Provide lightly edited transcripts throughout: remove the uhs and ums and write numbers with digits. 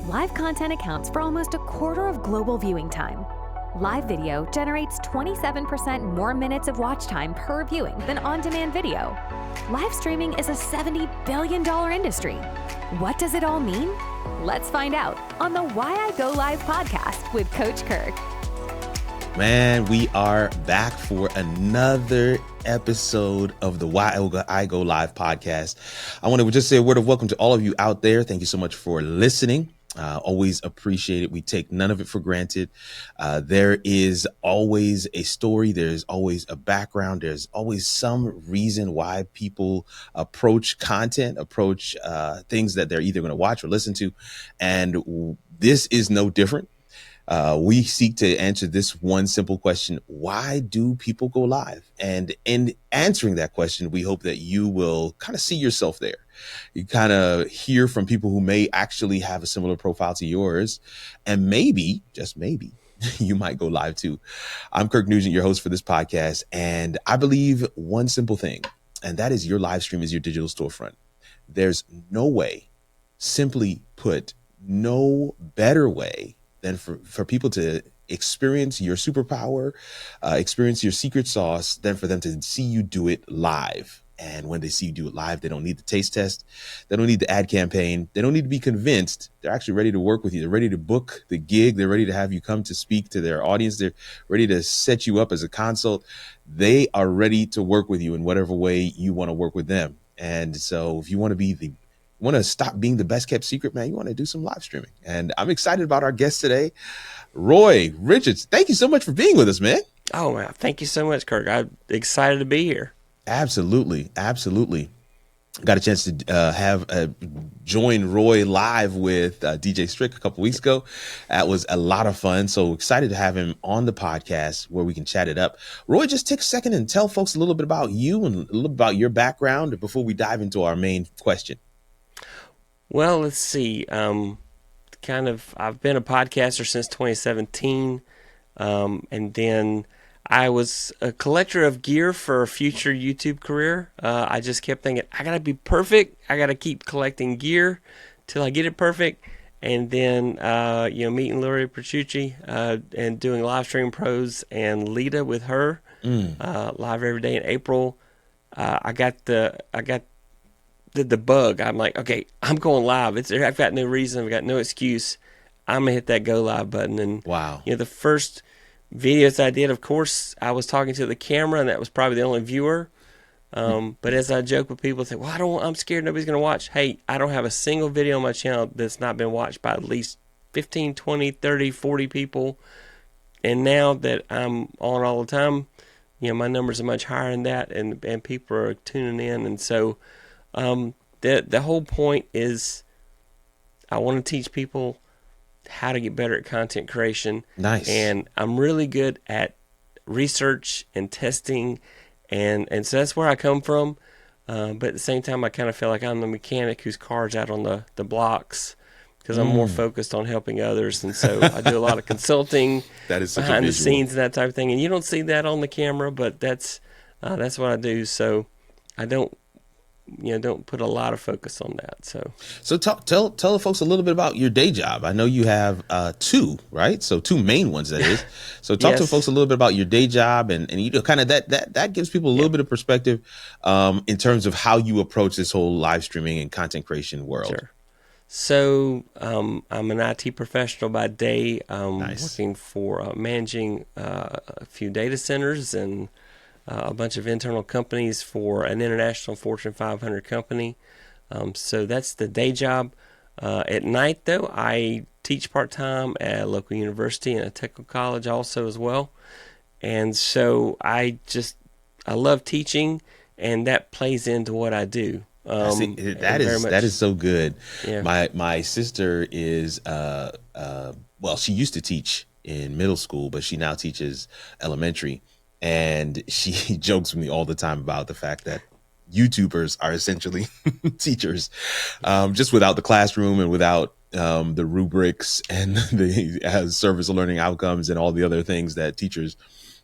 Live content accounts for almost a quarter of global viewing time. Live video generates 27% more minutes of watch time per viewing than on-demand video. Live streaming is a $70 billion industry. What does it all mean? Let's find out on the Why I Go Live podcast with Coach Kirk. Man, we are back for another episode of the Why I Go Live podcast. I want to just say a word of welcome to all of you out there. Thank you so much for listening. Always appreciate it. We take none of it for granted. There is always a story. There's always a background. There's always some reason why people approach content, approach things that they're either going to watch or listen to. And this is no different. We seek to answer this one simple question: why do people go live? And in answering that question, we hope that you will kind of see yourself there. You kind of hear from people who may actually have a similar profile to yours, and maybe, just maybe, you might go live too. I'm Kirk Nugent, your host for this podcast, and I believe one simple thing, and that is your live stream is your digital storefront. There's no way, simply put, no better way than for people to experience your superpower, experience your secret sauce, than for them to see you do it live. And when they see you do it live, they don't need the taste test. They don't need the ad campaign. They don't need to be convinced. They're actually ready to work with you. They're ready to book the gig. They're ready to have you come to speak to their audience. They're ready to set you up as a consult. They are ready to work with you in whatever way you want to work with them. And so if you want to stop being the best kept secret, man, you want to do some live streaming. And I'm excited about our guest today, Roy Richardson. Thank you so much for being with us, man. Oh, man. Thank you so much, Kirk. I'm excited to be here. Absolutely. Got a chance to join Roy live with DJ Strick a couple weeks ago. That was a lot of fun. So excited to have him on the podcast where we can chat it up. Roy, just take a second and tell folks a little bit about you and a little bit about your background before we dive into our main question. Well, let's see. I've been a podcaster since 2017. And then I was a collector of gear for a future YouTube career. I just kept thinking, I got to be perfect. I got to keep collecting gear till I get it perfect. And then, meeting Lori Petrucci, and doing live stream pros and Lita with her, live every day in April. I got the bug. I'm like, okay, I'm going live. I've got no reason. I've got no excuse. I'm going to hit that go live button. And wow. The first videos I did, of course, I was talking to the camera, and that was probably the only viewer. But as I joke with people, I say, well, I'm scared nobody's going to watch. Hey, I don't have a single video on my channel that's not been watched by at least 15, 20, 30, 40 people. And now that I'm on all the time, my numbers are much higher than that, and people are tuning in. And so the whole point is I want to teach people how to get better at content creation. Nice. And I'm really good at research and testing, and so that's where I come from. But at the same time, I kind of feel like I'm the mechanic whose car's out on the blocks, because I'm more focused on helping others. And so I do a lot of consulting that is such behind a the visual. scenes and that type of thing. And you don't see that on the camera, but that's what I do. So I don't put a lot of focus on that. So tell the folks a little bit about your day job. I know you have two, right? So two main ones, that is. So talk to folks a little bit about your day job, and kind of that gives people a little bit of perspective in terms of how you approach this whole live streaming and content creation world. Sure. So I'm an IT professional by day, Nice. working for managing a few data centers and a bunch of internal companies for an international Fortune 500 company. So that's the day job. At night, though, I teach part-time at a local university and a technical college also as well. And so I love teaching, and that plays into what I do. That is so good. Yeah. My sister is she used to teach in middle school, but she now teaches elementary. And she jokes with me all the time about the fact that YouTubers are essentially teachers, just without the classroom and without the rubrics and the service learning outcomes and all the other things that teachers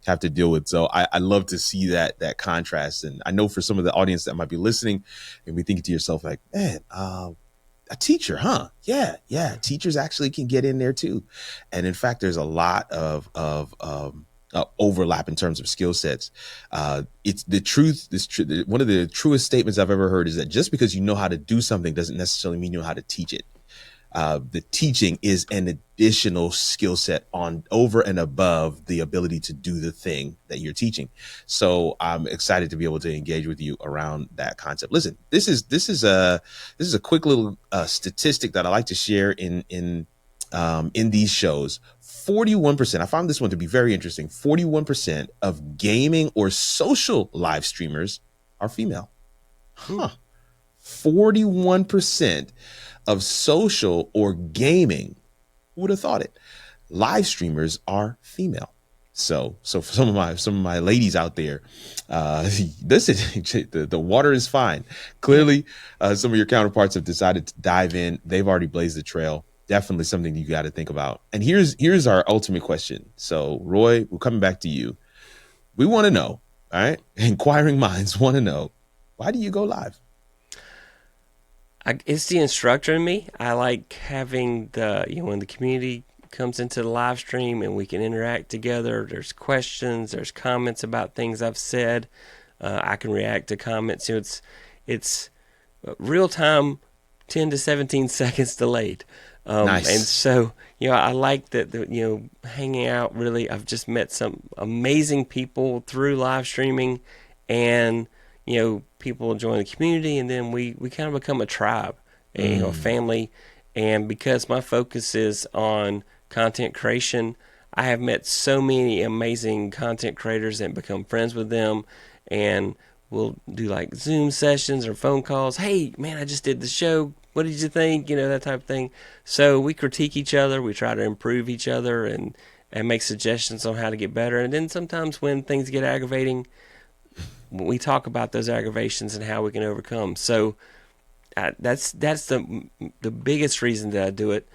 have to deal with. So I love to see that contrast. And I know for some of the audience that might be listening and be thinking to yourself like, man, A teacher, huh? Yeah. Teachers actually can get in there too. And in fact, there's a lot of overlap in terms of skill sets. It's the truth. One of the truest statements I've ever heard is that just because you know how to do something doesn't necessarily mean you know how to teach it. The teaching is an additional skill set on over and above the ability to do the thing that you're teaching. So I'm excited to be able to engage with you around that concept. Listen, this is a quick little statistic that I like to share in these shows. 41%. I found this one to be very interesting. 41% of gaming or social live streamers are female. 41% of social or gaming. Who would have thought it? Live streamers are female. So for some of my ladies out there, listen, the water is fine. Clearly, some of your counterparts have decided to dive in. They've already blazed the trail. Definitely something you got to think about. And here's our ultimate question. So Roy, we're coming back to you. We want to know, all right? Inquiring minds want to know, why do you go live? It's the instructor in me. I like having when the community comes into the live stream and we can interact together. There's questions, there's comments about things I've said. I can react to comments. It's real time, 10 to 17 seconds delayed. Nice. And so, I like that, hanging out. Really, I've just met some amazing people through live streaming, and people join the community, and then we kind of become a tribe, a family. And because my focus is on content creation, I have met so many amazing content creators and become friends with them, and we'll do like Zoom sessions or phone calls. Hey, man, I just did the show. What did you think? That type of thing. So we critique each other. We try to improve each other and make suggestions on how to get better. And then sometimes when things get aggravating, we talk about those aggravations and how we can overcome. So that's the biggest reason that I do it.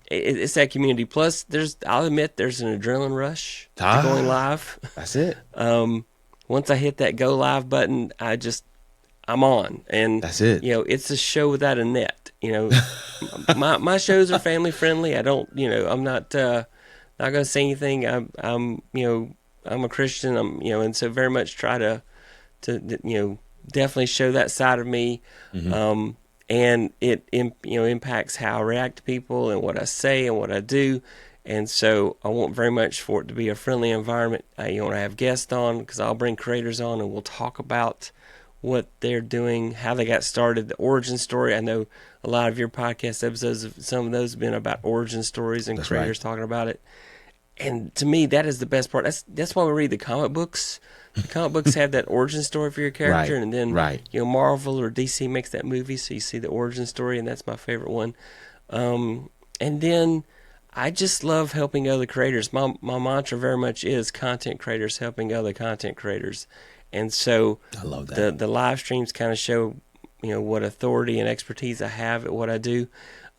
It's that community. Plus, I'll admit there's an adrenaline rush to going live. That's it. Once I hit that go live button, I'm on, and that's it. It's a show without a net. My shows are family friendly. I don't, I'm not going to say anything. I'm a Christian. And so very much try to definitely show that side of me. And it impacts how I react to people and what I say and what I do. And so I want very much for it to be a friendly environment. I have guests on, because I'll bring creators on and we'll talk about what they're doing, how they got started, the origin story. I know a lot of your podcast episodes, some of those have been about origin stories and creators talking about it. And to me, that is the best part. That's why we read the comic books. The comic books have that origin story for your character, and then Marvel or DC makes that movie, so you see the origin story, and that's my favorite one. And then I just love helping other creators. My mantra very much is content creators helping other content creators. And so I love that. The live streams kind of show, what authority and expertise I have at what I do.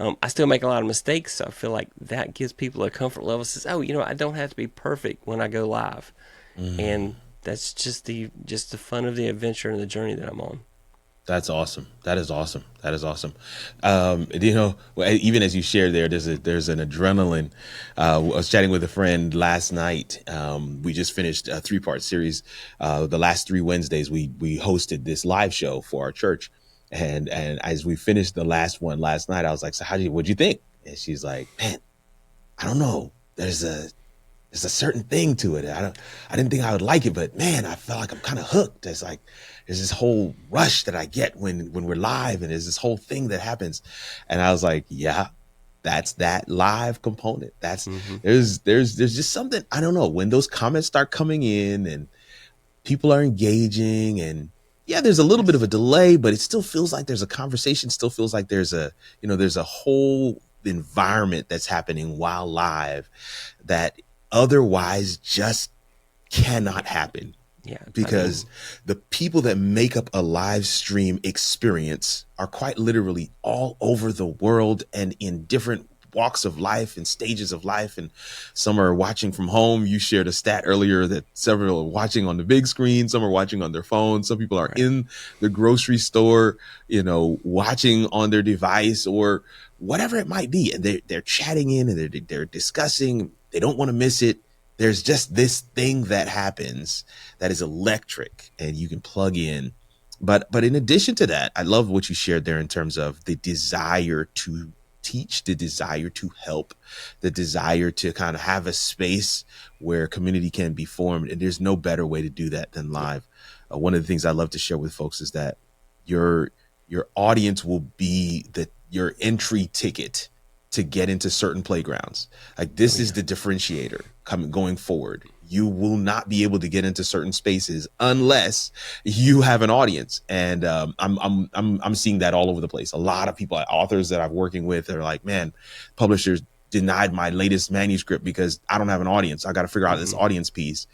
I still make a lot of mistakes, so I feel like that gives people a comfort level. Says, I don't have to be perfect when I go live. And that's just the fun of the adventure and the journey that I'm on. That's awesome. That is awesome. Even as you shared there, there's an adrenaline. I was chatting with a friend last night. We just finished a 3-part series. The last 3 Wednesdays, we hosted this live show for our church. And as we finished the last one last night, I was like, so what'd you think? And she's like, man, I don't know. There's a certain thing to it. I didn't think I would like it, but man, I felt like I'm kind of hooked. There's this whole rush that I get when we're live, and there's this whole thing that happens. And I was like, yeah, that's that live component. That's there's just something, I don't know, when those comments start coming in and people are engaging, and yeah, there's a little bit of a delay, but it still feels like there's a conversation, still feels like there's a whole environment that's happening while live that otherwise just cannot happen. Yeah, because the people that make up a live stream experience are quite literally all over the world and in different walks of life and stages of life, and some are watching from home. You shared a stat earlier that several are watching on the big screen, some are watching on their phone, some people are in the grocery store, watching on their device or whatever it might be, and they're chatting in and they're discussing. They don't want to miss it. There's just this thing that happens that is electric, and you can plug in. But in addition to that, I love what you shared there in terms of the desire to teach, the desire to help, the desire to kind of have a space where community can be formed. And there's no better way to do that than live. One of the things I love to share with folks is that your audience will be your entry ticket to get into certain playgrounds. Like this is the differentiator going forward. You will not be able to get into certain spaces unless you have an audience. And I'm seeing that all over the place. A lot of people, authors that I'm working with, are like, man, publishers denied my latest manuscript because I don't have an audience. I got to figure out this audience piece.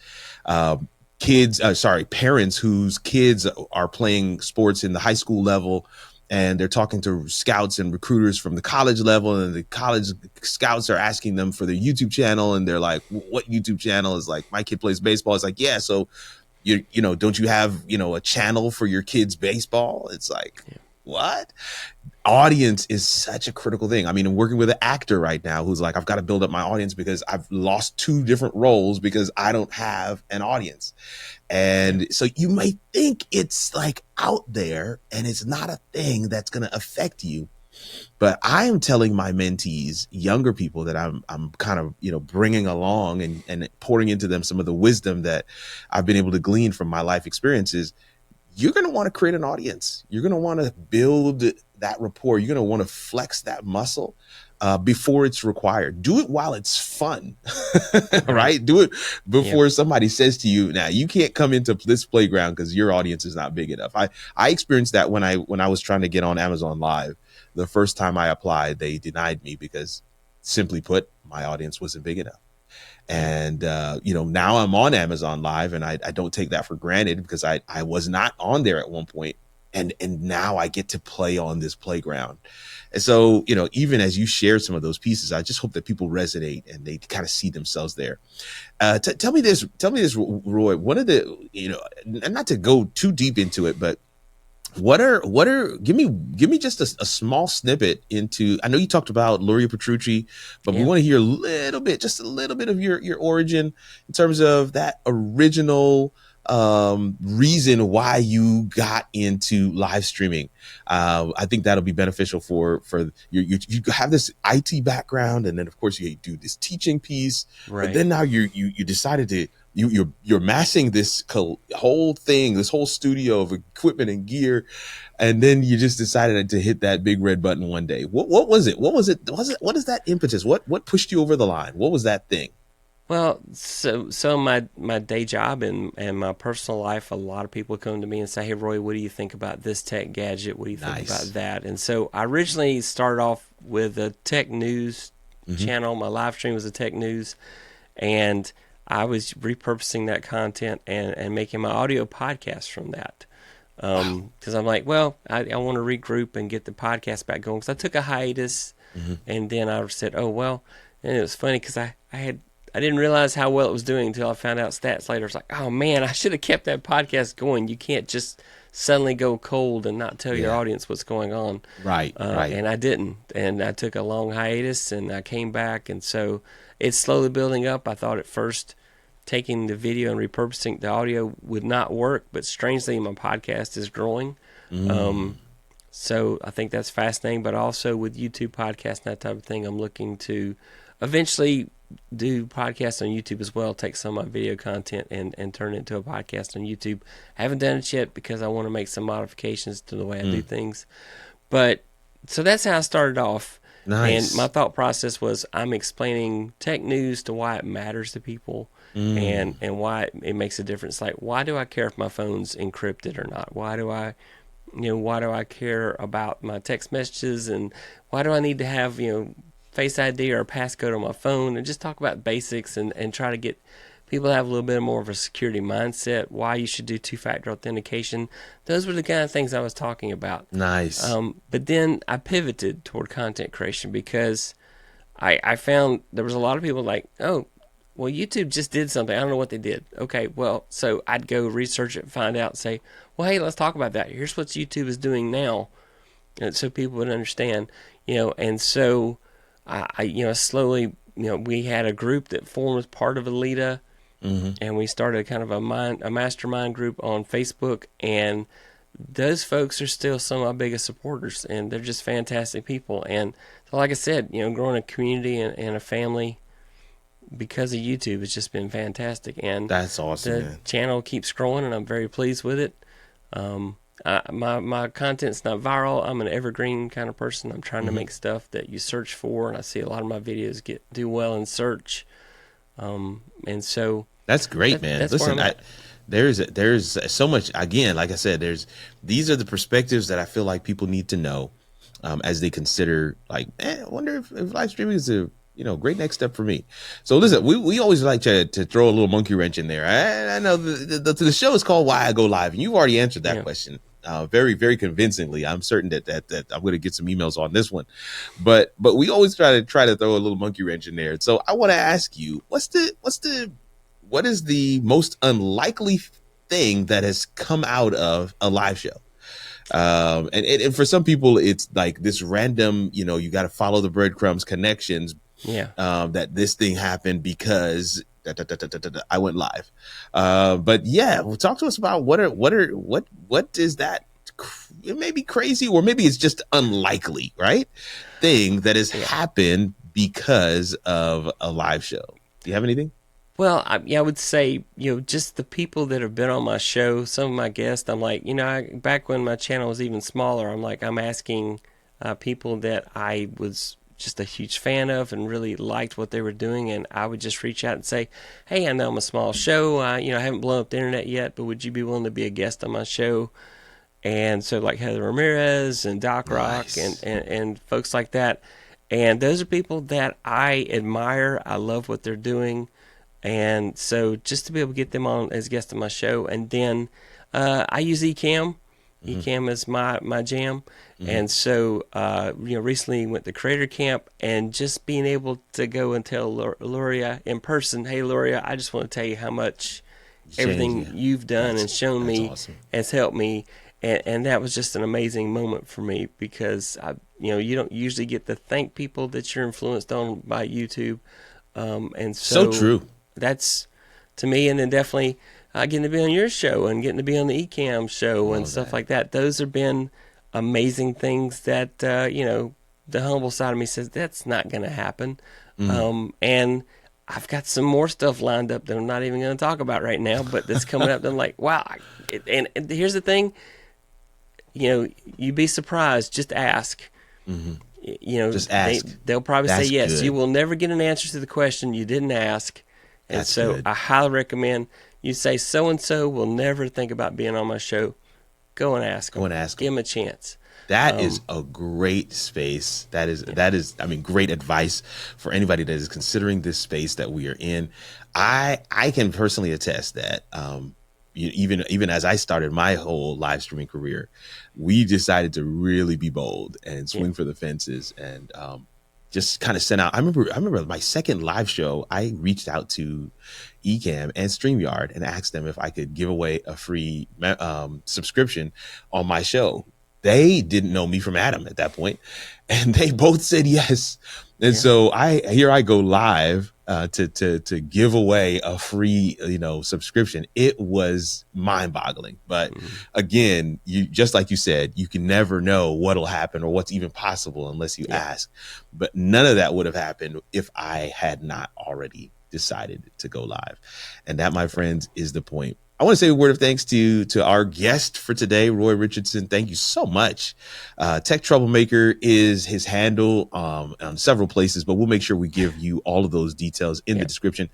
Parents whose kids are playing sports in the high school level, and they're talking to scouts and recruiters from the college level, and the college scouts are asking them for their YouTube channel. And they're like, what YouTube channel? Is like, my kid plays baseball. It's like, yeah. So don't you have, a channel for your kid's baseball? It's like, what? Audience is such a critical thing. I mean, I'm working with an actor right now who's like, I've got to build up my audience because I've lost 2 different roles because I don't have an audience. And so you might think it's like out there and it's not a thing that's going to affect you. But I am telling my mentees, younger people that I'm kind of, bringing along and pouring into them some of the wisdom that I've been able to glean from my life experiences. You're going to want to create an audience. You're going to want to build that rapport. You're going to want to flex that muscle before it's required. Do it while it's fun, right? Do it before somebody says to you, now you can't come into this playground because your audience is not big enough. I experienced that when I was trying to get on Amazon Live. The first time I applied, they denied me because, simply put, my audience wasn't big enough. And, now I'm on Amazon Live, and I don't take that for granted because I was not on there at one point. And now I get to play on this playground. And so, even as you share some of those pieces, I just hope that people resonate and they kind of see themselves there. Tell me this, Roy, one of the, and not to go too deep into it, but give me just a small snippet into, I know you talked about Luria Petrucci, but we want to hear just a little bit of your origin in terms of that original reason why you got into live streaming. I think that'll be beneficial for you have this IT background, and then of course you do this teaching piece, but then now you decided to you're massing this whole thing, this whole studio of equipment and gear, and then you just decided to hit that big red button one day. What was it? What is that impetus? What pushed you over the line? What was that thing? Well, so my day job and my personal life, a lot of people come to me and say, hey, Roy, what do you think about this tech gadget? What do you think about that? And so I originally started off with a tech news channel. My live stream was a tech news, and I was repurposing that content and making my audio podcast from that. Because I'm like, well, I want to regroup and get the podcast back going. Because I took a hiatus, and then I said, oh, well, and it was funny because I didn't realize how well it was doing until I found out stats later. It's like, oh, man, I should have kept that right. going. You can't just suddenly go cold and not tell your audience what's going on. Right. And I didn't. And I took a long hiatus, and I came back. And so it's slowly building up. I thought at first taking the video and repurposing the audio would not work, but strangely my podcast is growing. So I think that's fascinating, but also with YouTube podcasts and that type of thing, I'm looking to eventually do podcasts on YouTube as well, take some of my video content and turn it into a podcast on YouTube. I haven't done it yet because I want to make some modifications to the way I do things. But so that's how I started off. Nice. And my thought process was I'm explaining tech news to why it matters to people and why it makes a difference. Like, why do I care if my phone's encrypted or not? Why do I care about my text messages, and why do I need to have, Face ID or a passcode on my phone, and just talk about basics and try to get people to have a little bit more of a security mindset, why you should do two-factor authentication. Those were the kind of things I was talking about. Nice. But then I pivoted toward content creation because I found there was a lot of people like, oh, well, YouTube just did something. I don't know what they did. Okay, well, so I'd go research it, find out, say, well, hey, let's talk about that. Here's what YouTube is doing now, and so people would understand, And so slowly, we had a group that formed as part of Alita, and we started kind of a mastermind group on Facebook, and those folks are still some of my biggest supporters, and they're just fantastic people. And so, like I said, growing a community and a family because of YouTube has just been fantastic. And that's awesome. The man. channel keeps growing, and I'm very pleased with it. My content's not viral. I'm an evergreen kind of person. I'm trying to make stuff that you search for, and I see a lot of my videos do well in search. And so that's great, man. Listen, there's so much. Again, like I said, these are the perspectives that I feel like people need to know as they consider, like, I wonder if live streaming is a great next step for me. So listen, we always like to throw a little monkey wrench in there. I know the show is called Why I Go Live, and you've already answered that question very, very convincingly. I'm certain that I'm going to get some emails on this one, but we always try to throw a little monkey wrench in there. So I want to ask you, what is the most unlikely thing that has come out of a live show? And for some people, it's like this random, you got to follow the breadcrumbs connections. That this thing happened because I went live. But yeah, well, talk to us about what is that? It may be crazy, or maybe it's just unlikely, right? Thing that has happened because of a live show. Do you have anything? Well, I would say, just the people that have been on my show, some of my guests, I'm like, back when my channel was even smaller, I'm asking people that I was just a huge fan of and really liked what they were doing, and I would just reach out and say, hey, I know I'm a small show, I haven't blown up the internet yet, but would you be willing to be a guest on my show? And so like Heather Ramirez and Doc Rock and folks like that, and those are people that I admire. I love what they're doing, and so just to be able to get them on as guests on my show. And then I use Ecamm. Ecamm is my jam. And so, recently went to Creator Camp, and just being able to go and tell Luria in person, hey, Luria, I just want to tell you how much everything you've done and shown me has helped me. And that was just an amazing moment for me, because, you don't usually get to thank people that you're influenced on by YouTube. And so true. That's, to me, and then definitely getting to be on your show and getting to be on the Ecamm show and stuff like that. Those have been amazing things that, the humble side of me says that's not going to happen. And I've got some more stuff lined up that I'm not even going to talk about right now, but that's coming up. I'm like, wow. And here's the thing, you'd be surprised. Just ask. Just ask. They'll probably say yes. Good. You will never get an answer to the question you didn't ask. And That's so good. I highly recommend you say so-and-so will never think about being on my show. Go and ask them. Give them a chance. That is a great space. That is, great advice for anybody that is considering this space that we are in. I can personally attest that, even as I started my whole live streaming career, we decided to really be bold and swing for the fences, and just kind of sent out. I remember my second live show, I reached out to Ecamm and StreamYard and asked them if I could give away a free subscription on my show. They didn't know me from Adam at that point, and they both said yes. And so I go live to give away a free, subscription. It was mind-boggling. But again, just like you said, you can never know what'll happen or what's even possible unless you ask. But none of that would have happened if I had not already decided to go live. And that, my friends, is the point. I want to say a word of thanks to our guest for today, Roy Richardson. Thank you so much. Tech Troublemaker is his handle on several places, but we'll make sure we give you all of those details in the description.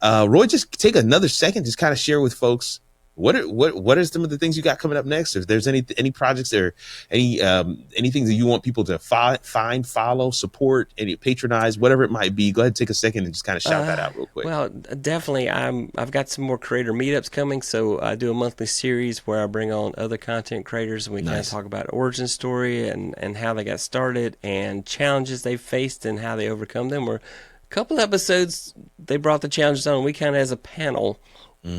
Roy, just take another second, just kind of share with folks What are some of the things you got coming up next? If there's any projects or anything that you want people to find, follow, support, any patronize, whatever it might be, go ahead and take a second and just kind of shout that out real quick. Well, definitely. I've got some more creator meetups coming. So I do a monthly series where I bring on other content creators and we kind of talk about origin story and how they got started and challenges they faced and how they overcome them. Or a couple episodes, they brought the challenges on. We kind of, as a panel,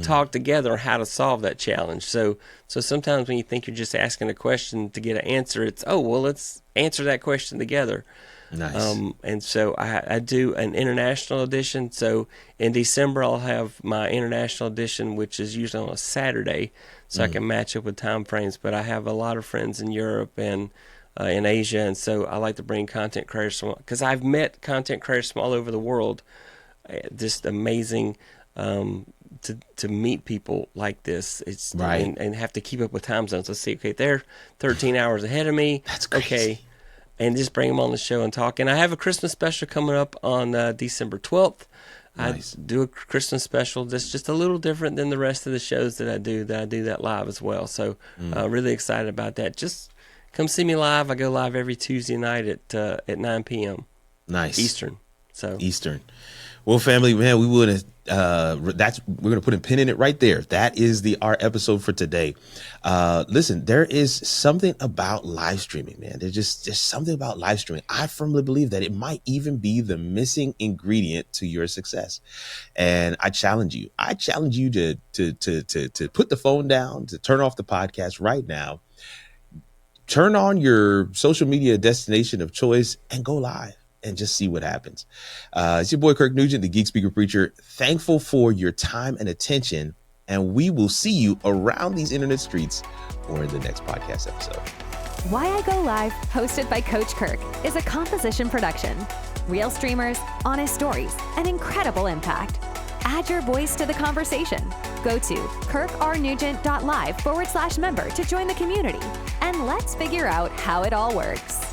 talk together on how to solve that challenge. So sometimes when you think you're just asking a question to get an answer, it's, let's answer that question together. Nice. And so I do an international edition. So in December, I'll have my international edition, which is usually on a Saturday, so I can match up with time frames. But I have a lot of friends in Europe and in Asia, and so I like to bring content creators from, because I've met content creators from all over the world. Just amazing to meet people like this. It's right. and have to keep up with time zones. Let's see, okay, they're 13 hours ahead of me. That's crazy. Okay, and just bring them on the show and talk. And I have a Christmas special coming up on December 12th. Nice. I do a Christmas special that's just a little different than the rest of the shows that I do that live as well. So really excited about that. Just come see me live. I go live every Tuesday night at 9 p.m. Nice. Eastern. So Eastern. Well, family, man, we're gonna put a pin in it right there. That is our episode for today. Listen, there is something about live streaming, man. There's something about live streaming. I firmly believe that it might even be the missing ingredient to your success. And I challenge you to put the phone down, to turn off the podcast right now, turn on your social media destination of choice and go live. And just see what happens. It's your boy, Kirk Nugent, the Geek Speaker Preacher. Thankful for your time and attention. And we will see you around these internet streets or in the next podcast episode. Why I Go Live, hosted by Coach Kirk, is a composition production. Real streamers, honest stories, and incredible impact. Add your voice to the conversation. Go to kirkrnugent.live/member to join the community. And let's figure out how it all works.